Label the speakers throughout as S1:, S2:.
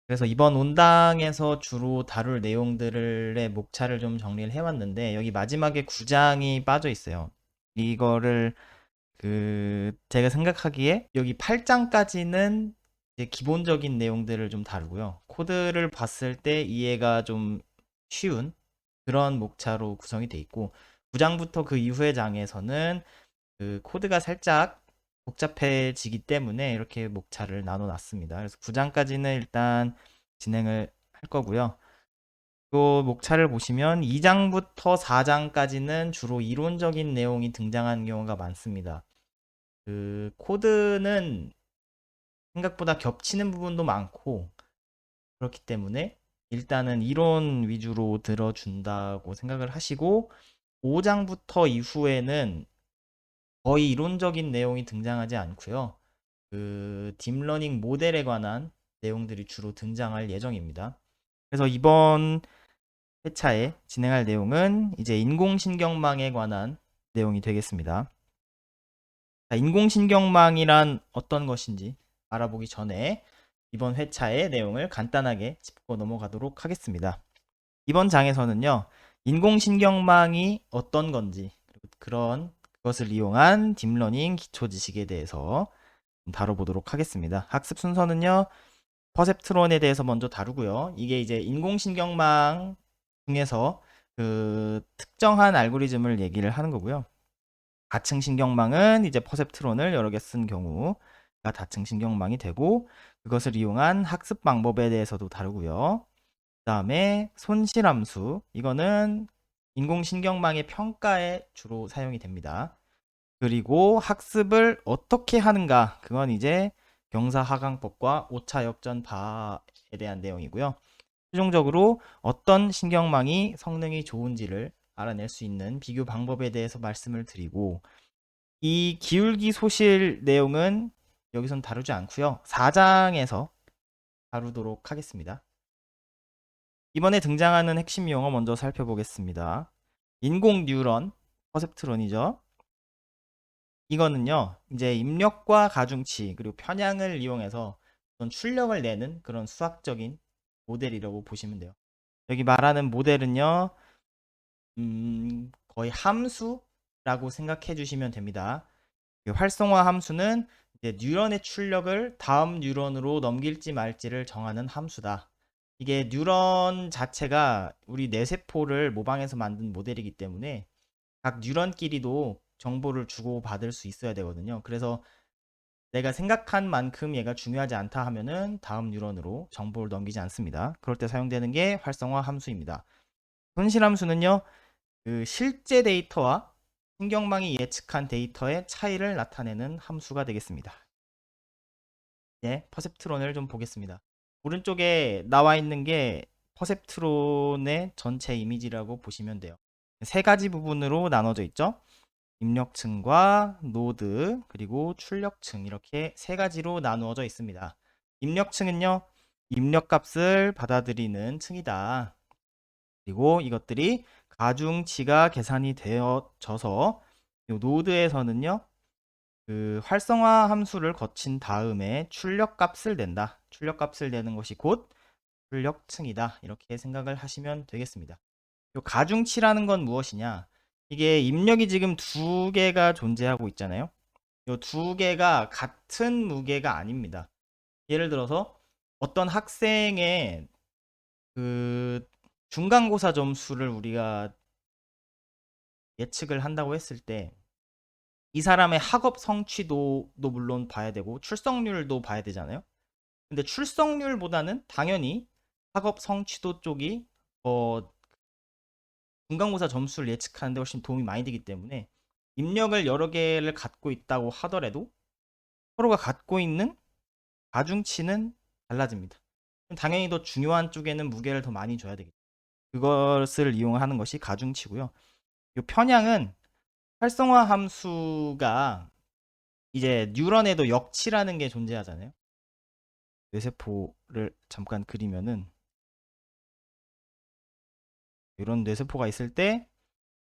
S1: 그래서 이번 온당에서 주로 다룰 내용들의 목차를 좀 정리를 해왔는데 여기 마지막에 9장이 빠져 있어요. 이거를 제가 생각하기에 여기 8장까지는 기본적인 내용들을 좀 다루고요. 코드를 봤을 때 이해가 좀 쉬운 그런 목차로 구성이 돼 있고 9장부터 그 이후의 장에서는 그 코드가 살짝 복잡해지기 때문에 이렇게 목차를 나눠 놨습니다. 그래서 9장까지는 일단 진행을 할 거고요. 또 목차를 보시면 2장부터 4장까지는 주로 이론적인 내용이 등장하는 경우가 많습니다. 그 코드는 생각보다 겹치는 부분도 많고 그렇기 때문에 일단은 이론 위주로 들어준다고 생각을 하시고 5장부터 이후에는 거의 이론적인 내용이 등장하지 않고요. 그 딥러닝 모델에 관한 내용들이 주로 등장할 예정입니다. 그래서 이번 회차에 진행할 내용은 이제 인공신경망에 관한 내용이 되겠습니다. 자, 인공신경망이란 어떤 것인지 알아보기 전에 이번 회차의 내용을 간단하게 짚고 넘어가도록 하겠습니다. 이번 장에서는요, 인공신경망이 어떤 건지, 그리고 그것을 이용한 딥러닝 기초 지식에 대해서 다뤄보도록 하겠습니다. 학습 순서는요, 퍼셉트론에 대해서 먼저 다루고요. 이게 이제 인공신경망 중에서 그 특정한 알고리즘을 얘기를 하는 거고요. 다층 신경망은 이제 퍼셉트론을 여러 개 쓴 경우가 다층 신경망이 되고 그것을 이용한 학습 방법에 대해서도 다루고요. 그다음에 손실함수 이거는 인공신경망의 평가에 주로 사용이 됩니다. 그리고 학습을 어떻게 하는가 그건 이제 경사하강법과 오차역전파에 대한 내용이고요. 최종적으로 어떤 신경망이 성능이 좋은지를 알아낼 수 있는 비교 방법에 대해서 말씀을 드리고 이 기울기 소실 내용은 여기선 다루지 않고요. 4장에서 다루도록 하겠습니다. 이번에 등장하는 핵심 용어 먼저 살펴보겠습니다. 인공 뉴런, 퍼셉트론이죠. 이거는요, 이제 입력과 가중치, 그리고 편향을 이용해서 어떤 출력을 내는 그런 수학적인 모델이라고 보시면 돼요. 여기 말하는 모델은요, 거의 함수라고 생각해 주시면 됩니다. 활성화 함수는 이제 뉴런의 출력을 다음 뉴런으로 넘길지 말지를 정하는 함수다. 이게 뉴런 자체가 우리 뇌세포를 모방해서 만든 모델이기 때문에 각 뉴런끼리도 정보를 주고받을 수 있어야 되거든요. 그래서 내가 생각한 만큼 얘가 중요하지 않다 하면은 다음 뉴런으로 정보를 넘기지 않습니다. 그럴 때 사용되는 게 활성화 함수입니다. 손실 함수는요, 그 실제 데이터와 신경망이 예측한 데이터의 차이를 나타내는 함수가 되겠습니다. 네, 퍼셉트론을 좀 보겠습니다. 오른쪽에 나와 있는 게 퍼셉트론의 전체 이미지라고 보시면 돼요. 세 가지 부분으로 나눠져 있죠. 입력층과 노드 그리고 출력층 이렇게 세 가지로 나누어져 있습니다. 입력층은요, 입력값을 받아들이는 층이다. 그리고 이것들이 가중치가 계산이 되어져서 노드에서는요, 그 활성화 함수를 거친 다음에 출력값을 낸다. 출력값을 내는 것이 곧 출력층이다. 이렇게 생각을 하시면 되겠습니다. 요 가중치라는 건 무엇이냐? 이게 입력이 지금 두 개가 존재하고 있잖아요. 요 두 개가 같은 무게가 아닙니다. 예를 들어서 어떤 학생의 그 중간고사 점수를 우리가 예측을 한다고 했을 때 이 사람의 학업 성취도도 물론 봐야 되고 출석률도 봐야 되잖아요. 근데 출석률보다는 당연히 학업 성취도 쪽이 중간고사 점수를 예측하는데 훨씬 도움이 많이 되기 때문에 입력을 여러 개를 갖고 있다고 하더라도 서로가 갖고 있는 가중치는 달라집니다. 당연히 더 중요한 쪽에는 무게를 더 많이 줘야 되겠죠. 그것을 이용하는 것이 가중치고요. 이 편향은 활성화 함수가 이제 뉴런에도 역치라는 게 존재하잖아요. 뇌세포를 잠깐 그리면은 이런 뇌세포가 있을 때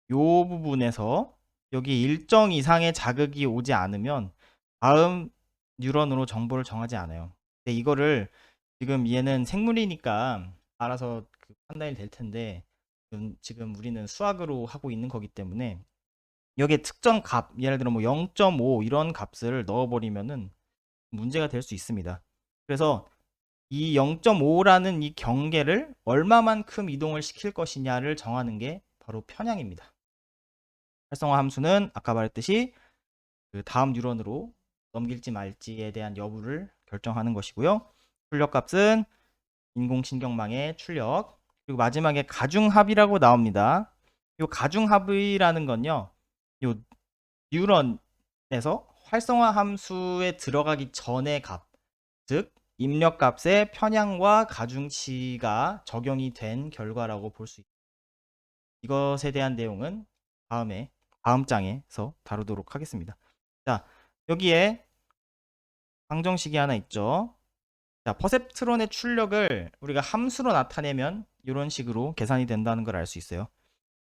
S1: 이 부분에서 여기 일정 이상의 자극이 오지 않으면 다음 뉴런으로 정보를 정하지 않아요. 근데 이거를 지금 얘는 생물이니까 알아서 그 판단이 될 텐데 지금 우리는 수학으로 하고 있는 거기 때문에 여기에 특정 값, 예를 들어 뭐 0.5 이런 값을 넣어버리면은 문제가 될 수 있습니다. 그래서 이 0.5라는 이 경계를 얼마만큼 이동을 시킬 것이냐를 정하는 게 바로 편향입니다. 활성화 함수는 아까 말했듯이 그 다음 뉴런으로 넘길지 말지에 대한 여부를 결정하는 것이고요. 출력값은 인공신경망의 출력, 그리고 마지막에 가중합이라고 나옵니다. 이 가중합이라는 건요, 요 뉴런에서 활성화 함수에 들어가기 전의 값, 즉 입력값의 편향과 가중치가 적용이 된 결과라고 볼 수 있습니다. 이것에 대한 내용은 다음 장에서 다루도록 하겠습니다. 자, 여기에 방정식이 하나 있죠. 자, 퍼셉트론의 출력을 우리가 함수로 나타내면 이런 식으로 계산이 된다는 걸 알 수 있어요.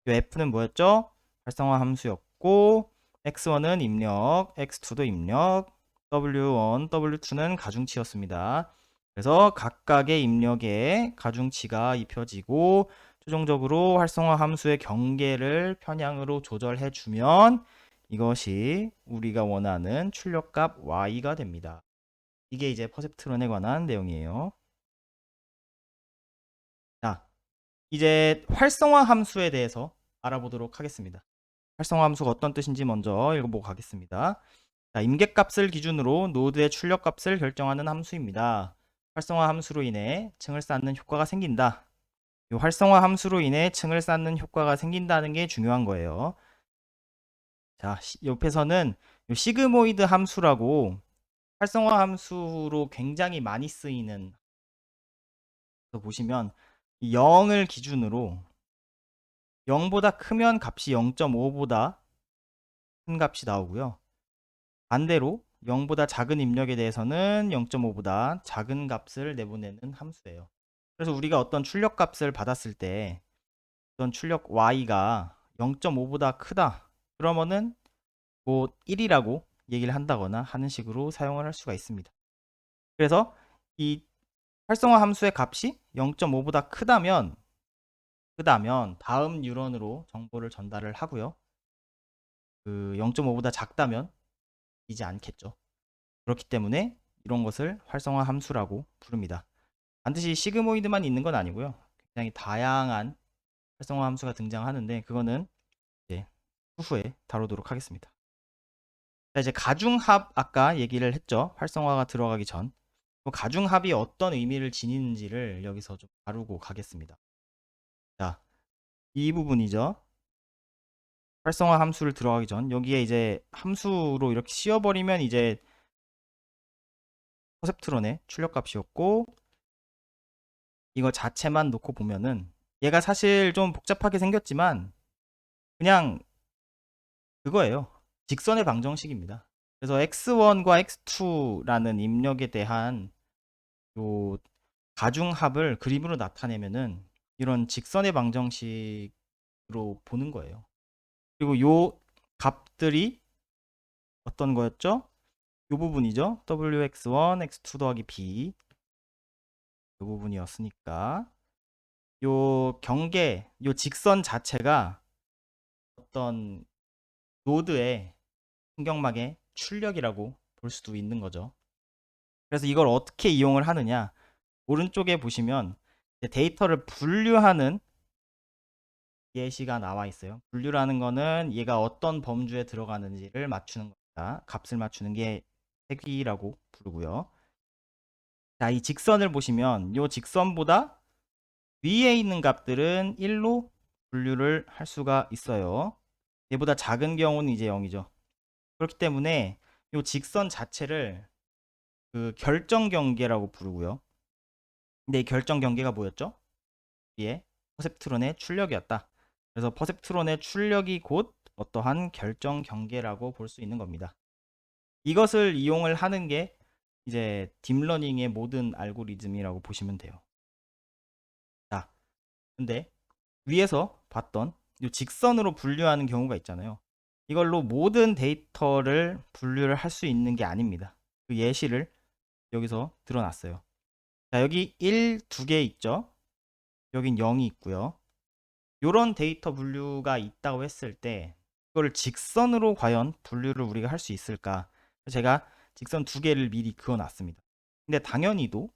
S1: 이 F는 뭐였죠? 활성화 함수였고, X1은 입력, X2도 입력, W1, W2는 가중치였습니다. 그래서 각각의 입력에 가중치가 입혀지고 최종적으로 활성화 함수의 경계를 편향으로 조절해 주면 이것이 우리가 원하는 출력값 Y가 됩니다. 이게 이제 퍼셉트론에 관한 내용이에요. 자, 이제 활성화 함수에 대해서 알아보도록 하겠습니다. 활성화 함수가 어떤 뜻인지 먼저 읽어보고 가겠습니다. 자, 임계값을 기준으로 노드의 출력값을 결정하는 함수입니다. 활성화 함수로 인해 층을 쌓는 효과가 생긴다. 이 활성화 함수로 인해 층을 쌓는 효과가 생긴다는 게 중요한 거예요. 자, 옆에서는 이 시그모이드 함수라고 활성화 함수로 굉장히 많이 쓰이는, 보시면 0을 기준으로 0보다 크면 값이 0.5보다 큰 값이 나오고요. 반대로 0보다 작은 입력에 대해서는 0.5보다 작은 값을 내보내는 함수예요. 그래서 우리가 어떤 출력 값을 받았을 때 어떤 출력 y가 0.5보다 크다. 그러면은 뭐 1이라고 얘기를 한다거나 하는 식으로 사용을 할 수가 있습니다. 그래서 이 활성화 함수의 값이 0.5보다 크다면 다음 뉴런으로 정보를 전달을 하고요. 그 0.5보다 작다면 이지 않겠죠. 그렇기 때문에 이런 것을 활성화 함수라고 부릅니다. 반드시 시그모이드만 있는 건 아니고요. 굉장히 다양한 활성화 함수가 등장하는데 그거는 이제 후에 다루도록 하겠습니다. 자, 이제 가중합 아까 얘기를 했죠. 활성화가 들어가기 전. 가중합이 어떤 의미를 지니는지를 여기서 좀 다루고 가겠습니다. 자, 이 부분이죠. 활성화 함수를 들어가기 전 여기에 이제 함수로 이렇게 씌워버리면 이제 퍼셉트론의 출력값이었고 이거 자체만 놓고 보면은 얘가 사실 좀 복잡하게 생겼지만 그냥 그거예요. 직선의 방정식입니다. 그래서 x1과 x2라는 입력에 대한 요 가중합을 그림으로 나타내면은 이런 직선의 방정식으로 보는 거예요. 그리고 요 값들이 어떤 거였죠? 요 부분이죠. wx1, x2 더하기 b 요 부분이었으니까 요 경계, 요 직선 자체가 어떤 노드의 신경막의 출력이라고 볼 수도 있는 거죠. 그래서 이걸 어떻게 이용을 하느냐? 오른쪽에 보시면 데이터를 분류하는 예시가 나와 있어요. 분류라는 거는 얘가 어떤 범주에 들어가는지를 맞추는 겁니다. 값을 맞추는 게 세기라고 부르고요. 자, 이 직선을 보시면 이 직선보다 위에 있는 값들은 1로 분류를 할 수가 있어요. 얘보다 작은 경우는 이제 0이죠. 그렇기 때문에 이 직선 자체를 그 결정 경계라고 부르고요. 근데 이 결정 경계가 뭐였죠? 이게 퍼셉트론의 출력이었다. 그래서 퍼셉트론의 출력이 곧 어떠한 결정 경계라고 볼 수 있는 겁니다. 이것을 이용을 하는 게 이제 딥러닝의 모든 알고리즘이라고 보시면 돼요. 자, 근데 위에서 봤던 이 직선으로 분류하는 경우가 있잖아요. 이걸로 모든 데이터를 분류를 할 수 있는 게 아닙니다. 그 예시를 여기서 드러났어요. 자, 여기 1, 2개 있죠? 여긴 0이 있고요. 요런 데이터 분류가 있다고 했을 때 이걸 직선으로 과연 분류를 우리가 할 수 있을까? 제가 직선 2개를 미리 그어놨습니다. 근데 당연히도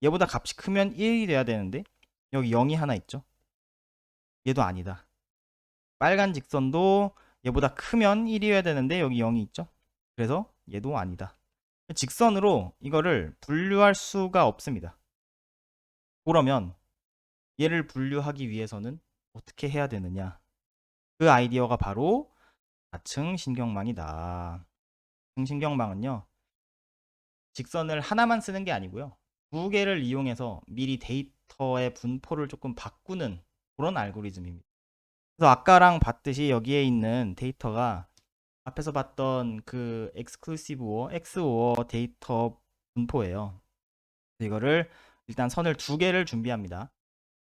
S1: 얘보다 값이 크면 1이 돼야 되는데 여기 0이 하나 있죠? 얘도 아니다. 빨간 직선도 얘보다 크면 1이어야 되는데 여기 0이 있죠? 그래서 얘도 아니다. 직선으로 이거를 분류할 수가 없습니다. 그러면 얘를 분류하기 위해서는 어떻게 해야 되느냐? 그 아이디어가 바로 4층 신경망이다. 4층 신경망은요, 직선을 하나만 쓰는 게 아니고요. 2개를 이용해서 미리 데이터의 분포를 조금 바꾸는 그런 알고리즘입니다. 그래서 아까랑 봤듯이 여기에 있는 데이터가 앞에서 봤던 그 exclusive or XOR 데이터 분포예요. 이거를 일단 선을 2개를 준비합니다.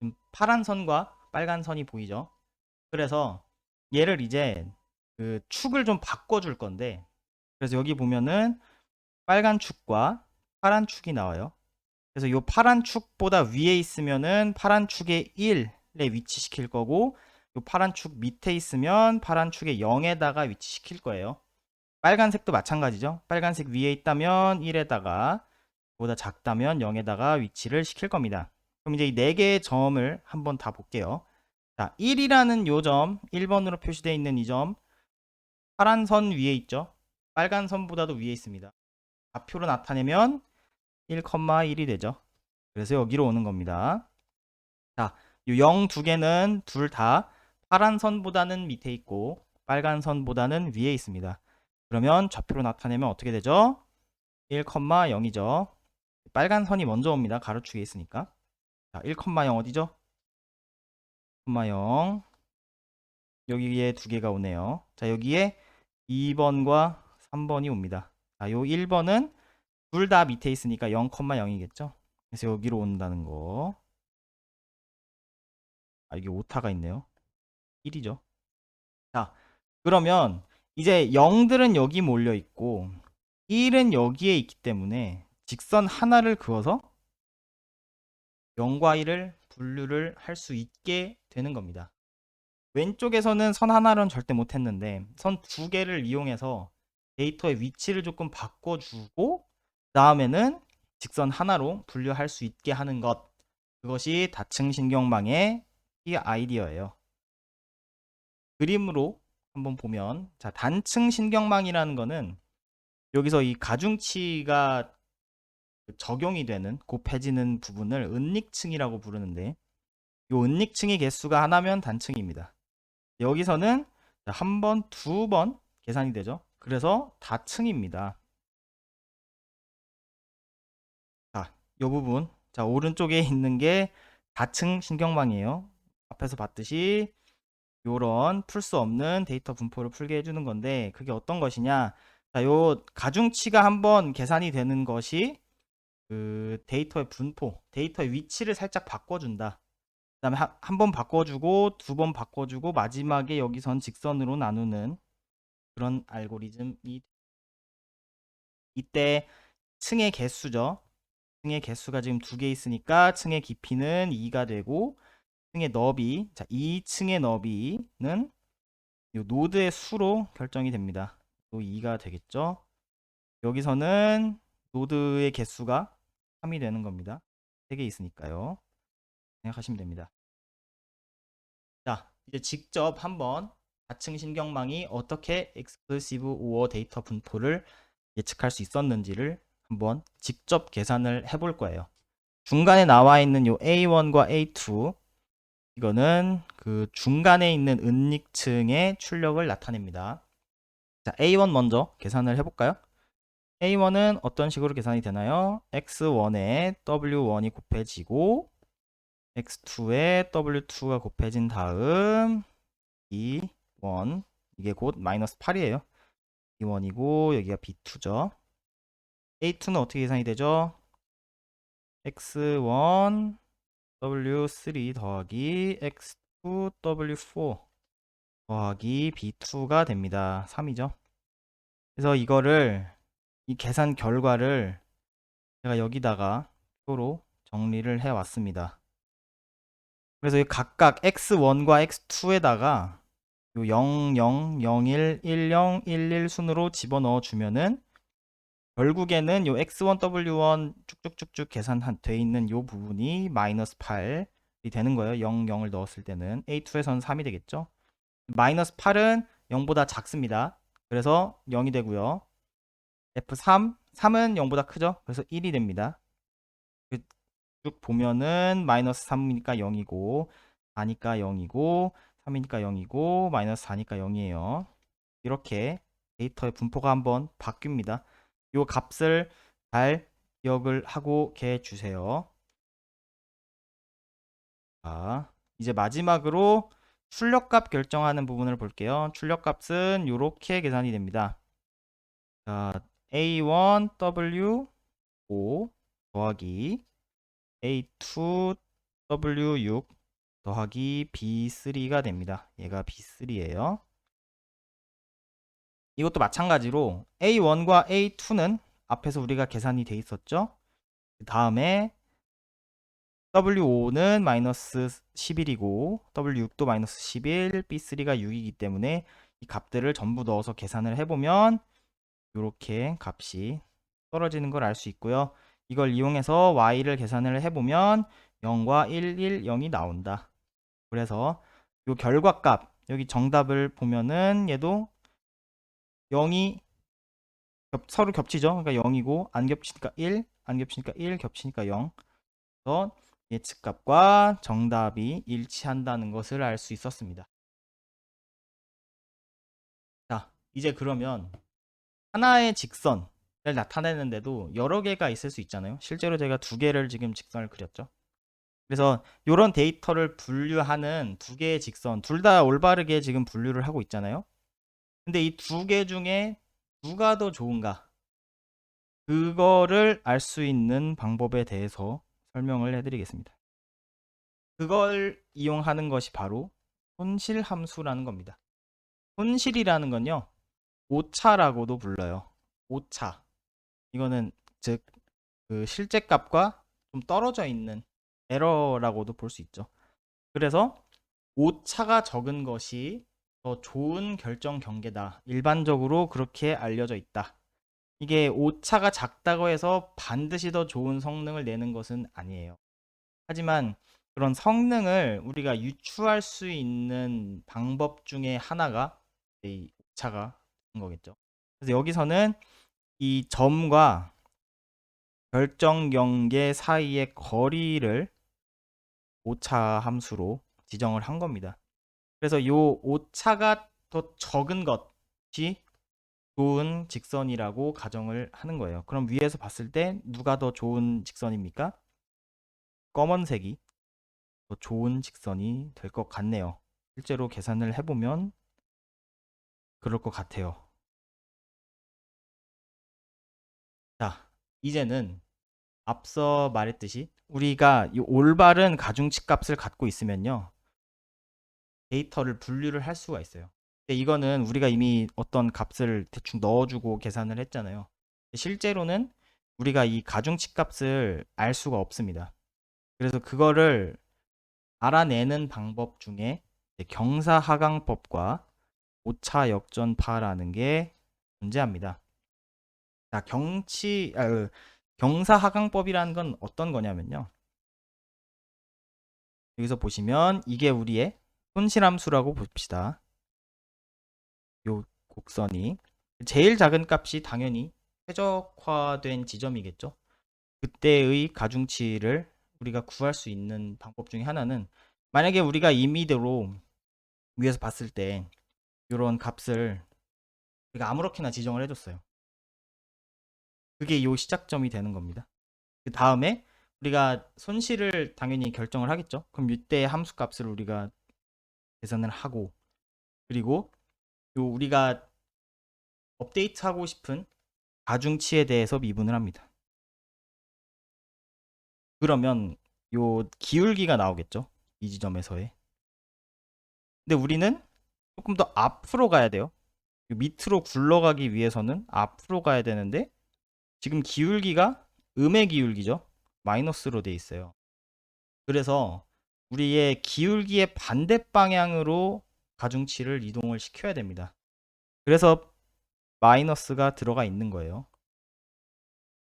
S1: 지금 파란 선과 빨간 선이 보이죠? 그래서 얘를 이제 그 축을 좀 바꿔줄 건데, 그래서 여기 보면은 빨간 축과 파란 축이 나와요. 그래서 이 파란 축보다 위에 있으면은 파란 축의 1에 위치시킬 거고, 이 파란 축 밑에 있으면 파란 축의 0에다가 위치시킬 거예요. 빨간색도 마찬가지죠. 빨간색 위에 있다면 1에다가, 보다 작다면 0에다가 위치를 시킬 겁니다. 그럼 이제 이 4개의 점을 한번 다 볼게요. 자, 1이라는 요 점, 1번으로 표시되어 있는 이 점, 파란 선 위에 있죠. 빨간 선보다도 위에 있습니다. 좌표로 나타내면 1,1이 되죠. 그래서 여기로 오는 겁니다. 자, 이 0 2개는 둘 다 파란 선보다는 밑에 있고 빨간 선보다는 위에 있습니다. 그러면 좌표로 나타내면 어떻게 되죠? 1,0이죠. 빨간 선이 먼저 옵니다. 가로축에 있으니까. 자, 1,0 어디죠? 0, 여기에 2개가 오네요. 자, 여기에 2번과 3번이 옵니다. 자, 요 1번은 둘 다 밑에 있으니까 0,0이겠죠? 그래서 여기로 온다는 거. 아, 이게 오타가 있네요. 1이죠. 자, 그러면 이제 0들은 여기 몰려 있고 1은 여기에 있기 때문에 직선 하나를 그어서 0과 1을 분류를 할 수 있게 되는 겁니다. 왼쪽에서는 선 하나로는 절대 못했는데 선 2개를 이용해서 데이터의 위치를 조금 바꿔주고 다음에는 직선 하나로 분류할 수 있게 하는 것, 그것이 다층 신경망의 이 아이디어예요. 그림으로 한번 보면, 자, 단층 신경망이라는 거는 여기서 이 가중치가 적용이 되는 곱해지는 부분을 은닉층이라고 부르는데 이 은닉층의 개수가 하나면 단층입니다. 여기서는 한 번, 2번 계산이 되죠. 그래서 다층입니다. 자, 이 부분, 자, 오른쪽에 있는 게 다층 신경망이에요. 앞에서 봤듯이 요런 풀 수 없는 데이터 분포를 풀게 해주는 건데 그게 어떤 것이냐? 자, 요 가중치가 한번 계산이 되는 것이 그 데이터의 분포, 데이터의 위치를 살짝 바꿔준다. 그다음에 한 번 바꿔주고 2번 바꿔주고 마지막에 여기선 직선으로 나누는 그런 알고리즘이, 이때 층의 개수죠. 층의 개수가 지금 2개 있으니까 층의 깊이는 2가 되고 층의 너비, 자, 2층의 너비는 이 노드의 수로 결정이 됩니다. 또 2가 되겠죠. 여기서는 노드의 개수가 3이 되는 겁니다. 3개 있으니까요. 생각하시면 됩니다. 자, 이제 직접 한번 다층 신경망이 어떻게 exclusive or 데이터 분포를 예측할 수 있었는지를 한번 직접 계산을 해볼 거예요. 중간에 나와 있는 요 A1과 A2, 이거는 그 중간에 있는 은닉층의 출력을 나타냅니다. 자, A1 먼저 계산을 해볼까요? A1은 어떤 식으로 계산이 되나요? X1에 W1이 곱해지고 X2에 W2가 곱해진 다음 B1, 이게 곧 마이너스 8이에요. B1이고 여기가 B2죠. A2는 어떻게 계산이 되죠? X1 W3 더하기 X2 W4 더하기 B2가 됩니다. 3이죠. 그래서 이거를, 이 계산 결과를 제가 여기다가 표로 정리를 해 왔습니다. 그래서 각각 x1과 x2에다가 요 0, 0, 0, 1, 1, 0, 1, 1 순으로 집어넣어 주면은 결국에는 요 x1, w1 쭉쭉쭉쭉 계산돼 있는 요 부분이 마이너스 8이 되는 거예요. 0, 0을 넣었을 때는 a2에서는 3이 되겠죠. 마이너스 8은 0보다 작습니다. 그래서 0이 되고요. f3, 3은 0보다 크죠. 그래서 1이 됩니다. 쭉 보면은 마이너스 3이니까 0이고 4니까 0이고 3이니까 0이고 마이너스 4니까 0이에요. 이렇게 데이터의 분포가 한번 바뀝니다. 이 값을 잘 기억을 하고 계주세요. 자, 이제 마지막으로 출력값 결정하는 부분을 볼게요. 출력값은 이렇게 계산이 됩니다. 자, A1W5 더하기 A2W6 더하기 B3가 됩니다. 얘가 B3예요. 이것도 마찬가지로 A1과 A2는 앞에서 우리가 계산이 돼 있었죠. 그 다음에 W5는 마이너스 11이고 W6도 마이너스 11, B3가 6이기 때문에 이 값들을 전부 넣어서 계산을 해보면 이렇게 값이 떨어지는 걸 알 수 있고요. 이걸 이용해서 Y를 계산을 해보면 0과 1, 1, 0이 나온다. 그래서 이 결과값 여기 정답을 보면은 얘도 0이 서로 겹치죠. 그러니까 0이고 안 겹치니까 1, 안 겹치니까 1, 겹치니까 0. 그래서 예측값과 정답이 일치한다는 것을 알 수 있었습니다. 자, 이제 그러면 하나의 직선을 나타내는데도 여러 개가 있을 수 있잖아요. 실제로 제가 두 개를 지금 직선을 그렸죠. 그래서 이런 데이터를 분류하는 두 개의 직선, 둘 다 올바르게 지금 분류를 하고 있잖아요. 근데 이 두 개 중에 누가 더 좋은가? 그거를 알 수 있는 방법에 대해서 설명을 해드리겠습니다. 그걸 이용하는 것이 바로 손실 함수라는 겁니다. 손실이라는 건요, 오차라고도 불러요. 오차. 이거는 즉 그 실제 값과 좀 떨어져 있는 에러라고도 볼 수 있죠. 그래서 오차가 적은 것이 더 좋은 결정 경계다. 일반적으로 그렇게 알려져 있다. 이게 오차가 작다고 해서 반드시 더 좋은 성능을 내는 것은 아니에요. 하지만 그런 성능을 우리가 유추할 수 있는 방법 중에 하나가 이 오차가 된 거겠죠. 그래서 여기서는 이 점과 결정 경계 사이의 거리를 오차 함수로 지정을 한 겁니다. 그래서 이 오차가 더 적은 것이 좋은 직선이라고 가정을 하는 거예요. 그럼 위에서 봤을 때 누가 더 좋은 직선입니까? 검은색이 더 좋은 직선이 될 것 같네요. 실제로 계산을 해보면 그럴 것 같아요. 자, 이제는 앞서 말했듯이 우리가 이 올바른 가중치 값을 갖고 있으면요. 데이터를 분류를 할 수가 있어요. 근데 이거는 우리가 이미 어떤 값을 대충 넣어주고 계산을 했잖아요. 실제로는 우리가 이 가중치 값을 알 수가 없습니다. 그래서 그거를 알아내는 방법 중에 경사하강법과 오차 역전파라는 게 존재합니다. 자, 경사하강법이라는 건 어떤 거냐면요. 여기서 보시면 이게 우리의 손실함수라고 봅시다. 요 곡선이 제일 작은 값이 당연히 최적화된 지점이겠죠. 그때의 가중치를 우리가 구할 수 있는 방법 중에 하나는 만약에 우리가 임의대로 위에서 봤을 때 이런 값을 우리가 아무렇게나 지정을 해줬어요. 그게 요 시작점이 되는 겁니다. 그 다음에 우리가 손실을 당연히 결정을 하겠죠. 그럼 이때 함수 값을 우리가 계산을 하고 그리고 요 우리가 업데이트하고 싶은 가중치에 대해서 미분을 합니다. 그러면 요 기울기가 나오겠죠. 이 지점에서의. 근데 우리는 조금 더 앞으로 가야 돼요. 밑으로 굴러가기 위해서는 앞으로 가야 되는데 지금 기울기가 음의 기울기죠. 마이너스로 돼 있어요. 그래서 우리의 기울기의 반대 방향으로 가중치를 이동을 시켜야 됩니다. 그래서 마이너스가 들어가 있는 거예요.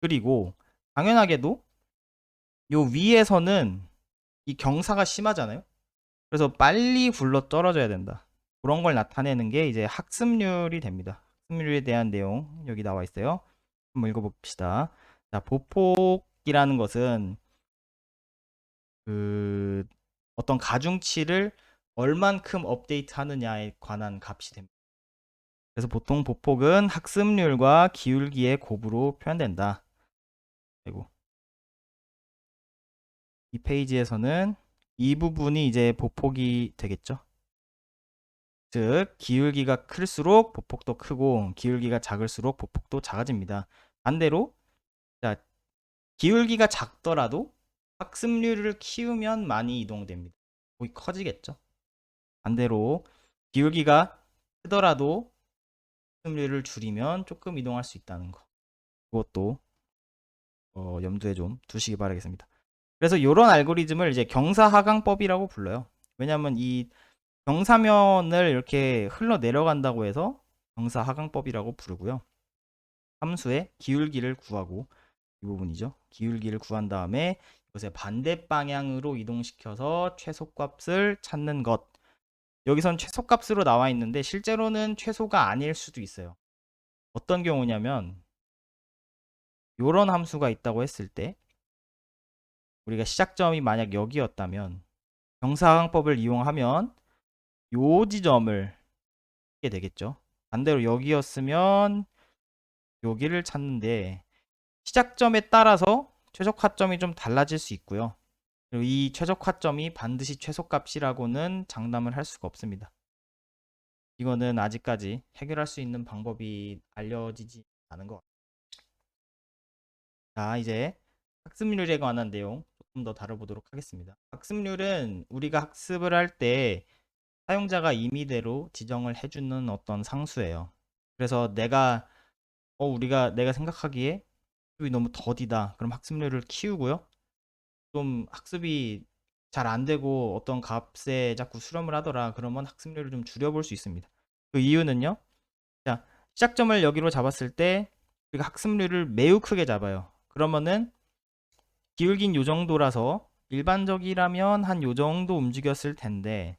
S1: 그리고 당연하게도 요 위에서는 이 경사가 심하잖아요. 그래서 빨리 굴러 떨어져야 된다. 그런 걸 나타내는 게 이제 학습률이 됩니다. 학습률에 대한 내용 여기 나와 있어요. 한번 읽어봅시다. 자, 보폭이라는 것은 그 어떤 가중치를 얼만큼 업데이트 하느냐에 관한 값이 됩니다. 그래서 보통 보폭은 학습률과 기울기의 곱으로 표현된다. 그리고 이 페이지에서는 이 부분이 이제 보폭이 되겠죠. 즉 기울기가 클수록 보폭도 크고 기울기가 작을수록 보폭도 작아집니다. 반대로 자, 기울기가 작더라도 학습률을 키우면 많이 이동됩니다. 거의 커지겠죠. 반대로 기울기가 크더라도 학습률을 줄이면 조금 이동할 수 있다는 거. 그것도 염두에 좀 두시기 바라겠습니다. 그래서 이런 알고리즘을 이제 경사하강법이라고 불러요. 왜냐하면 이 경사면을 이렇게 흘러 내려간다고 해서 경사하강법이라고 부르고요. 함수의 기울기를 구하고 이 부분이죠. 기울기를 구한 다음에 이것의 반대 방향으로 이동시켜서 최소값을 찾는 것. 여기선 최소값으로 나와 있는데 실제로는 최소가 아닐 수도 있어요. 어떤 경우냐면 이런 함수가 있다고 했을 때 우리가 시작점이 만약 여기였다면 경사하강법을 이용하면 요 지점을 찾게 되겠죠. 반대로 여기였으면 여기를 찾는데 시작점에 따라서 최적화점이 좀 달라질 수 있고요. 그리고 이 최적화점이 반드시 최소값이라고는 장담을 할 수가 없습니다. 이거는 아직까지 해결할 수 있는 방법이 알려지지 않은 것 같아요. 자, 이제 학습률에 관한 내용 조금 더 다뤄보도록 하겠습니다. 학습률은 우리가 학습을 할 때 사용자가 임의대로 지정을 해주는 어떤 상수예요. 그래서 내가 생각하기에 학습이 너무 더디다. 그럼 학습률을 키우고요. 좀 학습이 잘 안 되고 어떤 값에 자꾸 수렴을 하더라. 그러면 학습률을 좀 줄여볼 수 있습니다. 그 이유는요. 자, 시작점을 여기로 잡았을 때 우리가 학습률을 매우 크게 잡아요. 그러면은 기울긴 요 정도라서 일반적이라면 한 요 정도 움직였을 텐데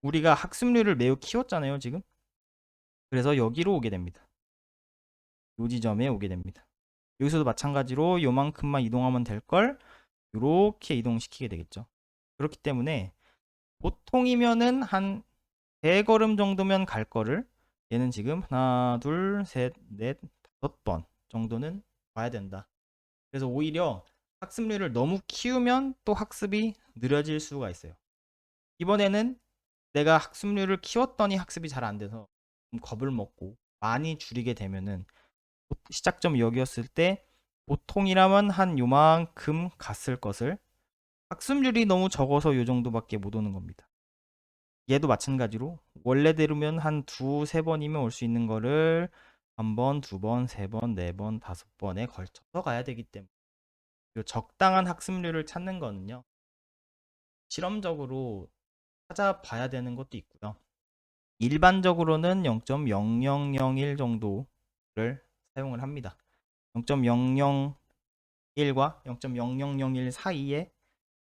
S1: 우리가 학습률을 매우 키웠잖아요, 지금. 그래서 여기로 오게 됩니다. 요 지점에 오게 됩니다. 여기서도 마찬가지로 요만큼만 이동하면 될 걸 이렇게 이동시키게 되겠죠. 그렇기 때문에 보통이면은 한 3걸음 정도면 갈 거를 얘는 지금 하나, 둘, 셋, 넷, 5번 정도는 봐야 된다. 그래서 오히려 학습률을 너무 키우면 또 학습이 느려질 수가 있어요. 이번에는 내가 학습률을 키웠더니 학습이 잘 안 돼서 좀 겁을 먹고 많이 줄이게 되면은 시작점이 여기였을 때 보통이라면 한 요만큼 갔을 것을 학습률이 너무 적어서 요 정도밖에 못 오는 겁니다. 얘도 마찬가지로 원래대로면 한 두세 번이면 올 수 있는 거를 한 번, 두 번, 세 번, 네 번, 5번에 걸쳐서 가야 되기 때문에 적당한 학습률을 찾는 거는요. 실험적으로 찾아봐야 되는 것도 있고요. 일반적으로는 0.0001 정도를 사용을 합니다. 0.001과 0.0001 사이의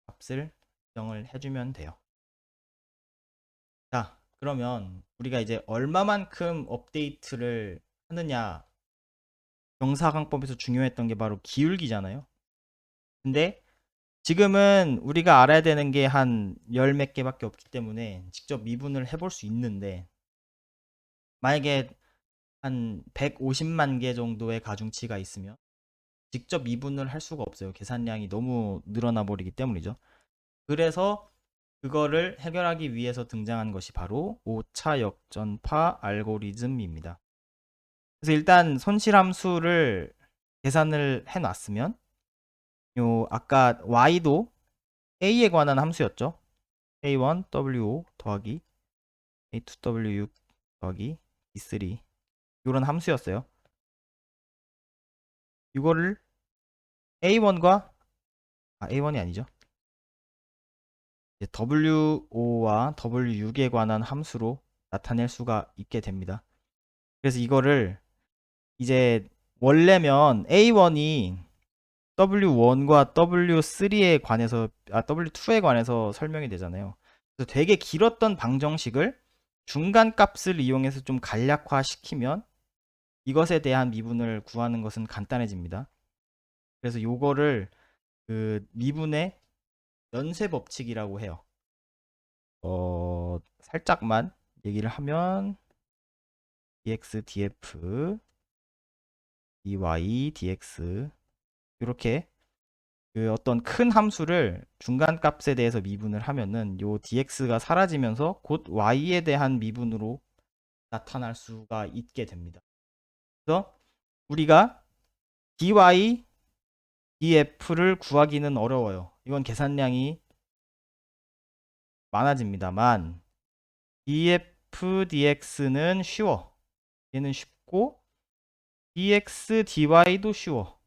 S1: 값을 정을 해주면 돼요. 자, 그러면 우리가 이제 얼마만큼 업데이트를 하느냐, 경사강법에서 중요했던 게 바로 기울기잖아요. 근데 지금은 우리가 알아야 되는 게 한 열 몇 개밖에 없기 때문에 직접 미분을 해볼 수 있는데 만약에 한 150만 개 정도의 가중치가 있으면 직접 미분을 할 수가 없어요. 계산량이 너무 늘어나 버리기 때문이죠. 그래서 그거를 해결하기 위해서 등장한 것이 바로 5차 역전파 알고리즘입니다. 그래서 일단 손실함수를 계산을 해놨으면 요 아까 y도 a에 관한 함수였죠. a1 w5 더하기 a2 w6 더하기 b3 이런 함수였어요. 이거를 a1과 A1이 아니죠. W5와 W6에 관한 함수로 나타낼 수가 있게 됩니다. 그래서 이거를 이제 원래면 A1이 W1과 W3에 관해서 W2에 관해서 설명이 되잖아요. 그래서 되게 길었던 방정식을 중간 값을 이용해서 좀 간략화 시키면 이것에 대한 미분을 구하는 것은 간단해집니다. 그래서 요거를 그 미분의 연쇄 법칙이라고 해요. 살짝만 얘기를 하면 dx, df, dy, dx 이렇게 그 어떤 큰 함수를 중간 값에 대해서 미분을 하면은 요 dx가 사라지면서 곧 y에 대한 미분으로 나타날 수가 있게 됩니다. 그래서 우리가 dy, df를 구하기는 어려워요. 이건 계산량이 많아집니다만 df, dx는 쉬워. 얘는 쉽고 dx, dy도 쉬워.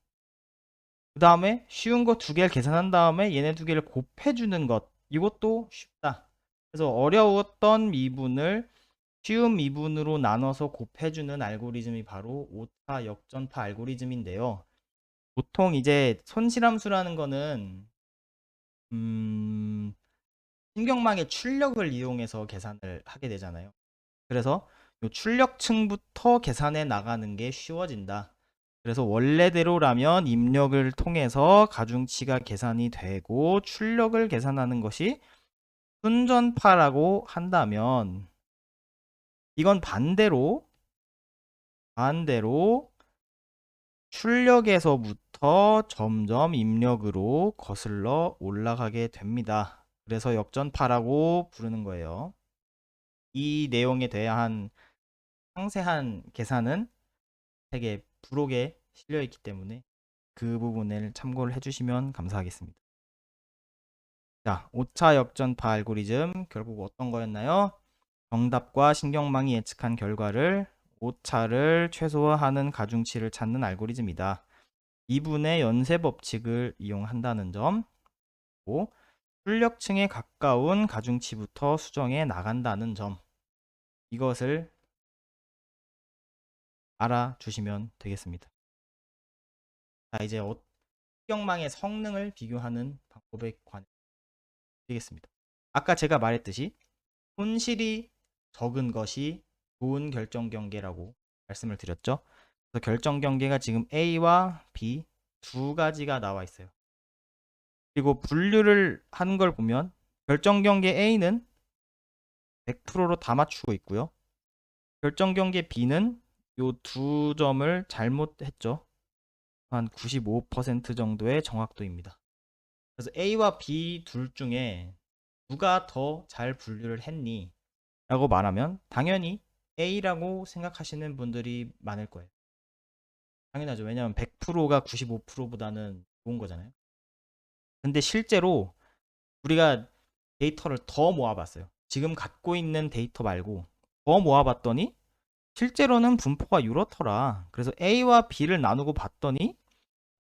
S1: 그 다음에 쉬운 거 두 개를 계산한 다음에 얘네 두 개를 곱해주는 것 이것도 쉽다. 그래서 어려웠던 미분을 쉬운 미분으로 나눠서 곱해주는 알고리즘이 바로 5차 역전파 알고리즘인데요. 보통 이제 손실함수라는 거는 신경망의 출력을 이용해서 계산을 하게 되잖아요. 그래서 이 출력층부터 계산해 나가는 게 쉬워진다. 그래서 원래대로라면 입력을 통해서 가중치가 계산이 되고 출력을 계산하는 것이 순전파라고 한다면 이건 반대로 출력에서부터 점점 입력으로 거슬러 올라가게 됩니다. 그래서 역전파라고 부르는 거예요. 이 내용에 대한 상세한 계산은 책의 부록에 실려 있기 때문에 그 부분을 참고를 해주시면 감사하겠습니다. 자, 5차 역전파 알고리즘 결국 어떤 거였나요? 정답과 신경망이 예측한 결과를 오차를 최소화하는 가중치를 찾는 알고리즘이다. 미분의 연쇄 법칙을 이용한다는 점, 그리고 출력층에 가까운 가중치부터 수정해 나간다는 점, 이것을 알아주시면 되겠습니다. 자, 이제 신경망의 성능을 비교하는 방법에 관해 되겠습니다. 아까 제가 말했듯이 손실이 적은 것이 좋은 결정 경계라고 말씀을 드렸죠. 그래서 결정 경계가 지금 A와 B 두 가지가 나와 있어요. 그리고 분류를 하는 걸 보면 결정 경계 A는 100%로 다 맞추고 있고요. 결정 경계 B는 요 두 점을 잘못했죠. 한 95% 정도의 정확도입니다. 그래서 A와 B 둘 중에 누가 더 잘 분류를 했니? 라고 말하면 당연히 A라고 생각하시는 분들이 많을 거예요. 당연하죠. 왜냐하면 100%가 95%보다는 좋은 거잖아요. 근데 실제로 우리가 데이터를 더 모아봤어요. 지금 갖고 있는 데이터 말고 더 모아봤더니 실제로는 분포가 이렇더라. 그래서 A와 B를 나누고 봤더니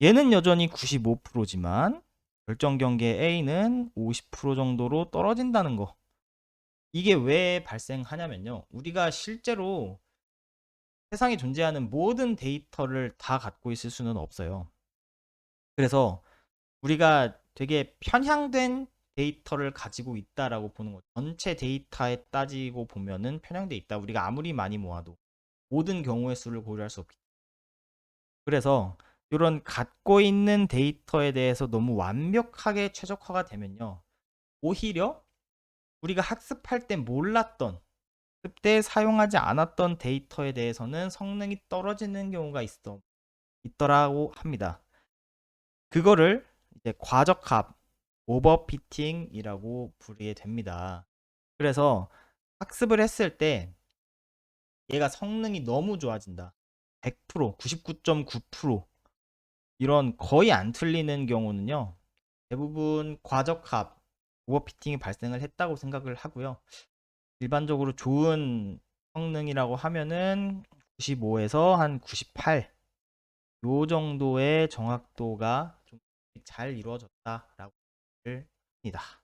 S1: 얘는 여전히 95%지만 결정 경계 A는 50% 정도로 떨어진다는 거. 이게 왜 발생하냐면요. 우리가 실제로 세상에 존재하는 모든 데이터를 다 갖고 있을 수는 없어요. 그래서 우리가 되게 편향된 데이터를 가지고 있다라고 보는 거죠. 전체 데이터에 따지고 보면은 편향돼 있다. 우리가 아무리 많이 모아도 모든 경우의 수를 고려할 수 없기 때문에. 그래서 이런 갖고 있는 데이터에 대해서 너무 완벽하게 최적화가 되면요. 오히려 우리가 학습할 때 몰랐던 그때 사용하지 않았던 데이터에 대해서는 성능이 떨어지는 경우가 있더라고 합니다. 그거를 이제 과적합, 오버피팅이라고 부르게 됩니다. 그래서 학습을 했을 때 얘가 성능이 너무 좋아진다. 100%, 99.9% 이런 거의 안 틀리는 경우는요. 대부분 과적합, 오버피팅이 발생을 했다고 생각을 하고요. 일반적으로 좋은 성능이라고 하면은 95에서 한 98, 요 정도의 정확도가 좀 잘 이루어졌다. 있다라고 합니다.